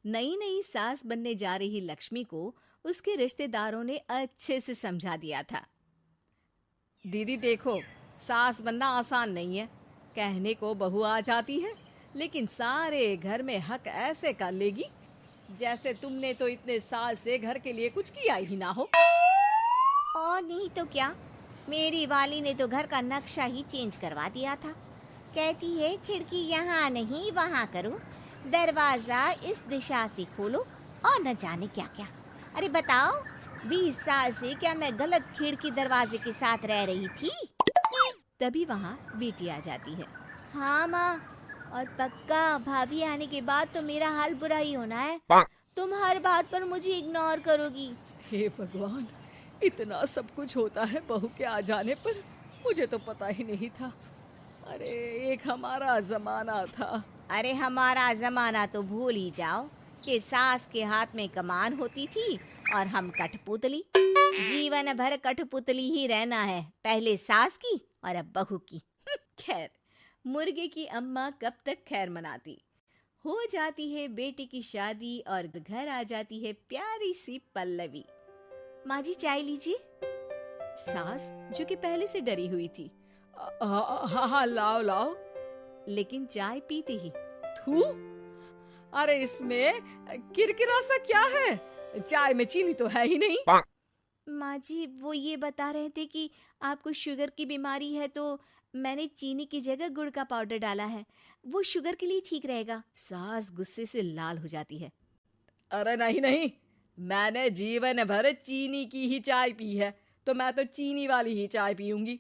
नई नई सास बनने जा रही लक्ष्मी को उसके रिश्तेदारों ने अच्छे से समझा दिया था। दीदी देखो, सास बनना आसान नहीं है। कहने को बहू आ जाती है, लेकिन सारे घर में हक ऐसे कर लेगी जैसे तुमने तो इतने साल से घर के लिए कुछ किया ही ना हो। और नहीं तो क्या, मेरी वाली ने तो घर का नक्शा ही चेंज करवा दिया था। कहती है खिड़की यहाँ नहीं वहाँ करो, दरवाजा इस दिशा से खोलो और न जाने क्या क्या। अरे बताओ, 20 साल से क्या मैं गलत खिड़की दरवाजे के साथ रह रही थी? तभी वहाँ बेटी आ जाती है। हाँ माँ, और पक्का भाभी आने के बाद तो मेरा हाल बुरा ही होना है। तुम हर बात पर मुझे इग्नोर करोगी। हे भगवान, इतना सब कुछ होता है बहू के आ जाने पर, मुझे तो पता ही नहीं था। अरे एक हमारा जमाना था। अरे हमारा जमाना तो भूल ही जाओ कि सास के हाथ में कमान होती थी और हम कठपुतली। जीवन भर कठपुतली ही रहना है, पहले सास की और अब बहू की। खैर, मुर्गे की अम्मा कब तक खैर मनाती। हो जाती है बेटी की शादी और घर आ जाती है प्यारी सी पल्लवी। माँ जी चाय लीजिए। सास जो कि पहले से डरी हुई थी, हाँ हाँ लाओ लाओ, लेकिन चाय पीती ही थू, अरे इसमें किरकिरा सा क्या है? चाय में चीनी तो है ही नहीं। माँ जी वो ये बता रहे थे कि आपको शुगर की बीमारी है, तो मैंने चीनी की जगह गुड़ का पाउडर डाला है, वो शुगर के लिए ठीक रहेगा। सास गुस्से से लाल हो जाती है। अरे नहीं नहीं, मैंने जीवन भर चीनी की ही चाय पी है, तो मैं तो चीनी वाली ही चाय पीऊंगी।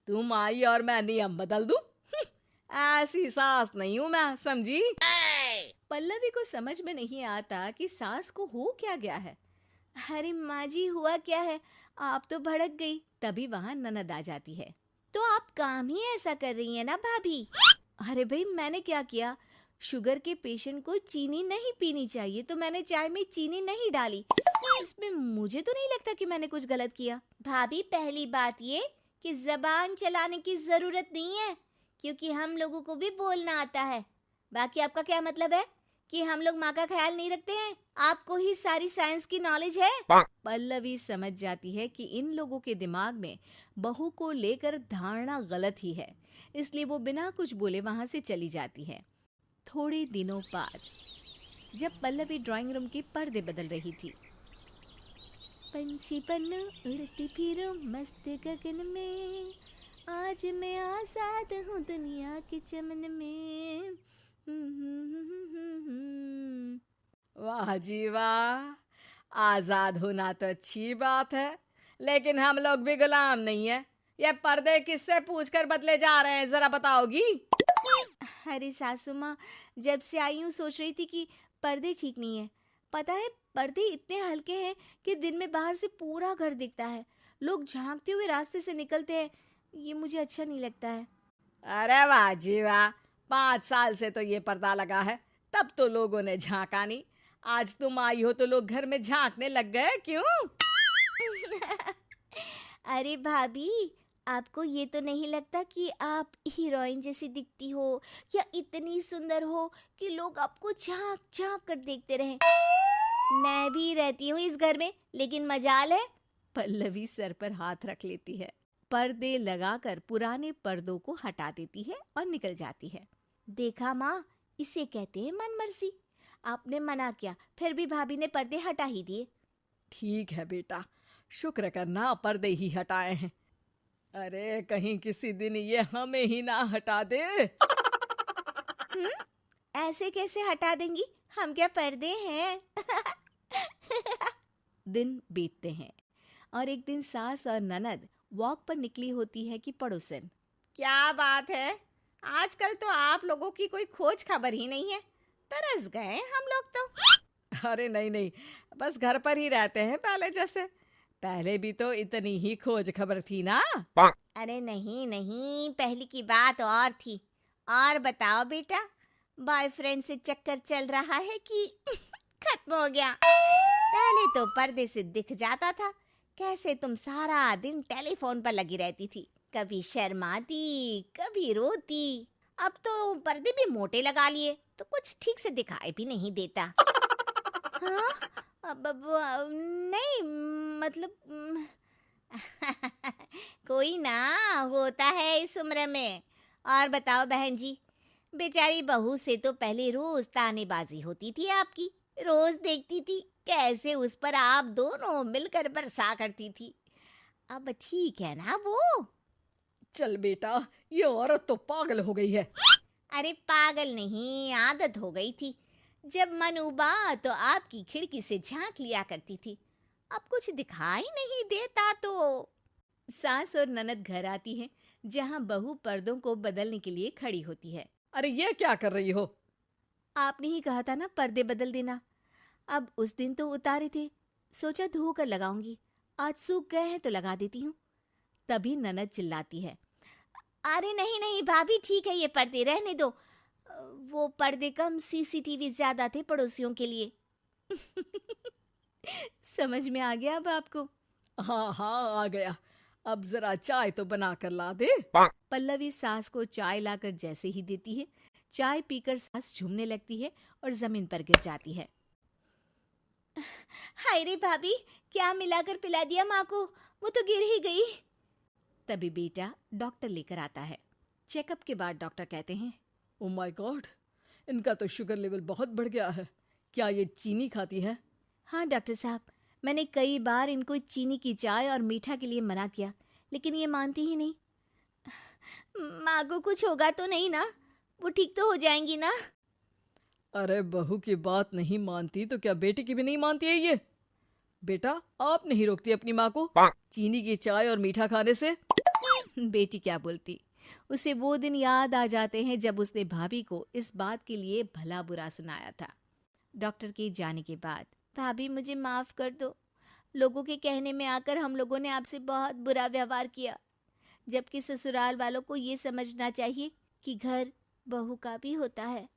तुम आई और मैं नियम बदल दूं? ऐसी सास नहीं हूं मैं, समझी? पल्लवी को समझ में नहीं आता कि सास को हो क्या गया है। अरे माँ जी हुआ क्या है, आप तो भड़क गई। तभी वहां ननद आ जाती है। तो आप काम ही ऐसा कर रही है ना भाभी? अरे भाई मैंने क्या किया? शुगर के पेशेंट को चीनी नहीं पीनी चाहिए, तो मैंने चाय में चीनी नहीं डाली। इसमें मुझे तो नहीं लगता कि मैंने कुछ गलत किया। भाभी पहली बात ये कि जबान चलाने की जरूरत नहीं है, क्योंकि हम लोगों को भी बोलना आता है। बाकी आपका क्या मतलब है कि हम लोग माँ का ख्याल नहीं रखते हैं? आपको ही सारी साइंस की नॉलेज है। पल्लवी समझ जाती है कि इन लोगों के दिमाग में बहू को लेकर धारणा गलत ही है, इसलिए वो बिना कुछ बोले वहां से चली जाती है। थोड़े दिनों बाद जब पल्लवी ड्राइंग रूम के पर्दे बदल रही थी, पंछी पन्नू उड़ती फिरूं मस्त गगन में, आज मैं आजाद हूँ दुनिया के चमन में। वाह जी वाह, आजाद होना तो अच्छी बात है, लेकिन हम लोग भी गुलाम नहीं है। ये पर्दे किससे पूछकर बदले जा रहे हैं, जरा बताओगी? अरे सासू माँ, जब से आई हूँ सोच रही थी कि पर्दे ठीक नहीं है। पता है पर्दे इतने हल्के हैं कि दिन में बाहर से पूरा घर दिखता है, लोग झांकते हुए रास्ते से निकलते हैं, ये मुझे अच्छा नहीं लगता है। अरे वाह जी वाह, 5 साल से तो ये पर्दा लगा है, तब तो लोगों ने झांका नहीं। आज तुम आई हो तो लोग घर में झांकने लग गए, क्यों? अरे भाभी, आपको ये तो नहीं लगता कि आप हीरोइन जैसी दिखती हो या इतनी सुंदर हो कि लोग आपको झांक झांक कर देखते रहें? मैं भी रहती हूँ इस घर में, लेकिन मजाल है। पल्लवी सर पर हाथ रख लेती है, पर्दे लगाकर पुराने पर्दों को हटा देती है और निकल जाती है। देखा माँ, इसे कहते हैं मनमर्जी। आपने मना किया, फिर भी भाभी ने पर्दे हटा ही दिए। ठीक है बेटा, शुक्र करना पर्दे ही हटाए हैं। अरे कहीं किसी दिन ये हमें ही ना हटा दे। ऐसे कैसे हटा देंगी, हम क्या पर्दे हैं? दिन बीतते हैं और एक दिन सास और ननद वॉक पर निकली होती है कि पड़ोसन। क्या बात है, आजकल तो आप लोगों की कोई खोज खबर ही नहीं है। तरस गए हम लोग तो। अरे नहीं नहीं, बस घर पर ही रहते हैं पहले जैसे। पहले भी तो इतनी ही खोज खबर थी ना। अरे नहीं नहीं, पहले की बात और थी। और बताओ बेटा, बॉयफ्रेंड से चक्कर चल रहा है कि खत्म हो गया? पहले तो पर्दे से दिख जाता था कैसे तुम सारा दिन टेलीफोन पर लगी रहती थी, कभी शर्माती कभी रोती। अब तो पर्दे भी मोटे लगा लिए तो कुछ ठीक से दिखाई भी नहीं देता। हाँ? नहीं, मतलब कोई ना, होता है इस उम्र में। और बताओ बहन जी, बेचारी बहू से तो पहले रोज तानेबाजी होती थी आपकी, रोज देखती थी कैसे उस पर आप दोनों मिलकर बरसा करती थी। अब ठीक है ना वो? चल बेटा, ये औरत तो पागल हो गई है। अरे पागल नहीं, आदत हो गई थी। जब मन उबा तो आपकी खिड़की से झांक लिया करती थी, अब कुछ दिखाई नहीं देता तो। सास और ननद घर आती है, जहां बहू पर्दों को बदलने के लिए खड़ी होती है। अरे ये क्या कर रही हो? आपने ही कहा था ना पर्दे बदल देना। अब उस दिन तो उतारे थे, सोचा धो कर लगाऊंगी, आज सूख गए हैं तो लगा देती हूँ। तभी ननद चिल्लाती है, अरे नहीं नहीं भाभी, ठीक है ये पर्दे रहने दो। वो पर्दे कम, सीसीटीवी ज्यादा थे पड़ोसियों के लिए। समझ में आ गया अब आपको? हाँ हाँ, आ गया। अब जरा चाय तो बना कर ला दे। पल्लवी सास को चाय लाकर जैसे ही देती है, चाय पीकर सास झूमने लगती है और जमीन पर गिर जाती है। हाय रे भाभी, क्या मिलाकर पिला दिया माँ को, वो तो गिर ही गई। तभी बेटा डॉक्टर लेकर आता है। चेकअप के बाद डॉक्टर कहते हैं, ओ माय गॉड, इनका तो शुगर लेवल बहुत बढ़ गया है। क्या ये चीनी खाती है? हाँ डॉक्टर साहब, मैंने कई बार इनको चीनी की चाय और मीठा के लिए मना किया, लेकिन ये मानती ही नहीं। माँ को कुछ होगा तो नहीं ना? वो ठीक तो हो जाएंगी ना? अरे बहू की बात नहीं मानती तो क्या बेटी की भी नहीं मानती है ये? बेटा, आप नहीं रोकती अपनी माँ को चीनी की चाय और मीठा खाने से? बेटी क्या बोलती, उसे वो दिन याद आ जाते हैं जब उसने भाभी को इस बात के लिए भला बुरा सुनाया था। डॉक्टर के जाने के बाद, भाभी मुझे माफ कर दो, लोगों के कहने में आकर हम लोगों ने आपसे बहुत बुरा व्यवहार किया, जबकि ससुराल वालों को ये समझना चाहिए कि घर बहू का भी होता है।